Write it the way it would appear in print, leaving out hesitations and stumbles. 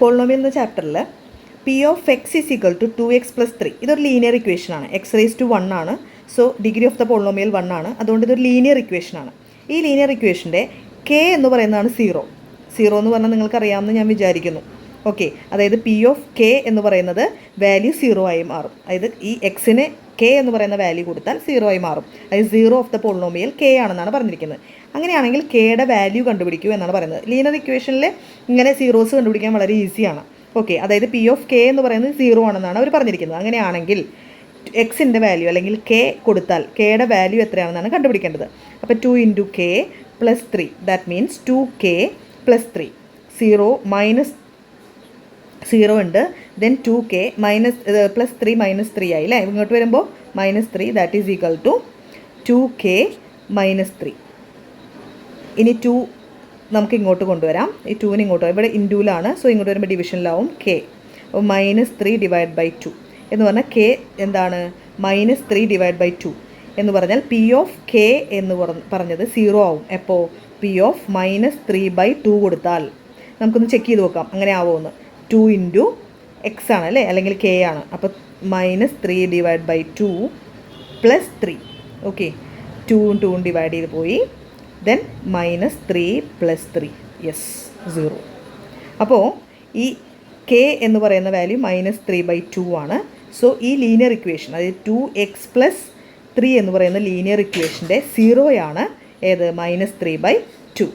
Polynomial എന്ന ചാപ്റ്ററിൽ P of X is equal to 2x+3 ഇതൊരു ലീനിയർ ഇക്വേഷനാണ്. x⁻1 ആണ്. So degree of the polynomial 1 ആണ്. അതുകൊണ്ട് ഇതൊരു ലീനിയർ ഇക്വേഷനാണ്. ഈ ലീനിയർ ഇക്വേഷൻ്റെ കെ എന്ന് പറയുന്നതാണ് 0 എന്ന് പറഞ്ഞാൽ നിങ്ങൾക്കറിയാമെന്ന് ഞാൻ വിചാരിക്കുന്നു. ഓക്കെ, അതായത് പി ഓഫ് കെ എന്ന് പറയുന്നത് വാല്യൂ 0 ആയി മാറും. അതായത് ഈ എക്സിന് കെ എന്ന് പറയുന്ന വാല്യൂ കൊടുത്താൽ 0 ആയി മാറും. അതായത് 0 ഓഫ് ദ പോളിനോമിയൽ കെ ആണെന്നാണ് പറഞ്ഞിരിക്കുന്നത്. അങ്ങനെയാണെങ്കിൽ കെയുടെ വാല്യൂ കണ്ടുപിടിക്കൂ എന്നാണ് പറയുന്നത്. ലീനിയർ ഇക്വേഷനിൽ ഇങ്ങനെ സീറോസ് കണ്ടുപിടിക്കാൻ വളരെ ഈസിയാണ്. ഓക്കെ, അതായത് പി ഓഫ് കെ എന്ന് പറയുന്നത് 0 ആണെന്നാണ് അവർ പറഞ്ഞിരിക്കുന്നത്. അങ്ങനെയാണെങ്കിൽ എക്സിൻ്റെ വാല്യൂ അല്ലെങ്കിൽ കെ കൊടുത്താൽ കെയുടെ വാല്യൂ എത്രയാണെന്നാണ് കണ്ടുപിടിക്കേണ്ടത്. അപ്പോൾ 2 × k + 3 ദാറ്റ് മീൻസ് 2k + 3 0 ഉണ്ട്. ദെൻ 2k +3 -3 ആയി അല്ലേ. ഇങ്ങോട്ട് വരുമ്പോൾ -3 that is equal to 2k - 3. ഇനി 2 നമുക്ക് ഇങ്ങോട്ട് കൊണ്ടുവരാം. ഈ 2ന് ഇങ്ങോട്ട് ഇവിടെ ഇൻറ്റൂലാണ്. സോ ഇങ്ങോട്ട് വരുമ്പോൾ ഡിവിഷനിലാവും k. അപ്പോൾ -3/2 എന്ന് പറഞ്ഞാൽ k എന്താണ് -3/2 എന്ന് പറഞ്ഞാൽ പി ഓഫ് കെ എന്ന് പറഞ്ഞത് 0 ആവും. എപ്പോൾ പി ഓഫ് -3/2 കൊടുത്താൽ നമുക്കൊന്ന് ചെക്ക് ചെയ്ത് നോക്കാം അങ്ങനെ ആവുമെന്ന്. 2 × x ആണ് അല്ലേ, അല്ലെങ്കിൽ k ആണ്. അപ്പോൾ -3/2 + 3. ഓക്കെ, 2ഉം 2ഉം ഡിവൈഡ് ചെയ്ത് പോയി. Then -3 + 3 yes 0. അപ്പോൾ ഈ k എന്ന് പറയുന്ന വാല്യൂ -3/2 ആണ്. സോ ഈ ലീനിയർ ഇക്വേഷൻ അതായത് 2x + 3 എന്ന് പറയുന്ന ലീനിയർ ഇക്വേഷൻ്റെ 0 ആണ് ഏത് -3/2.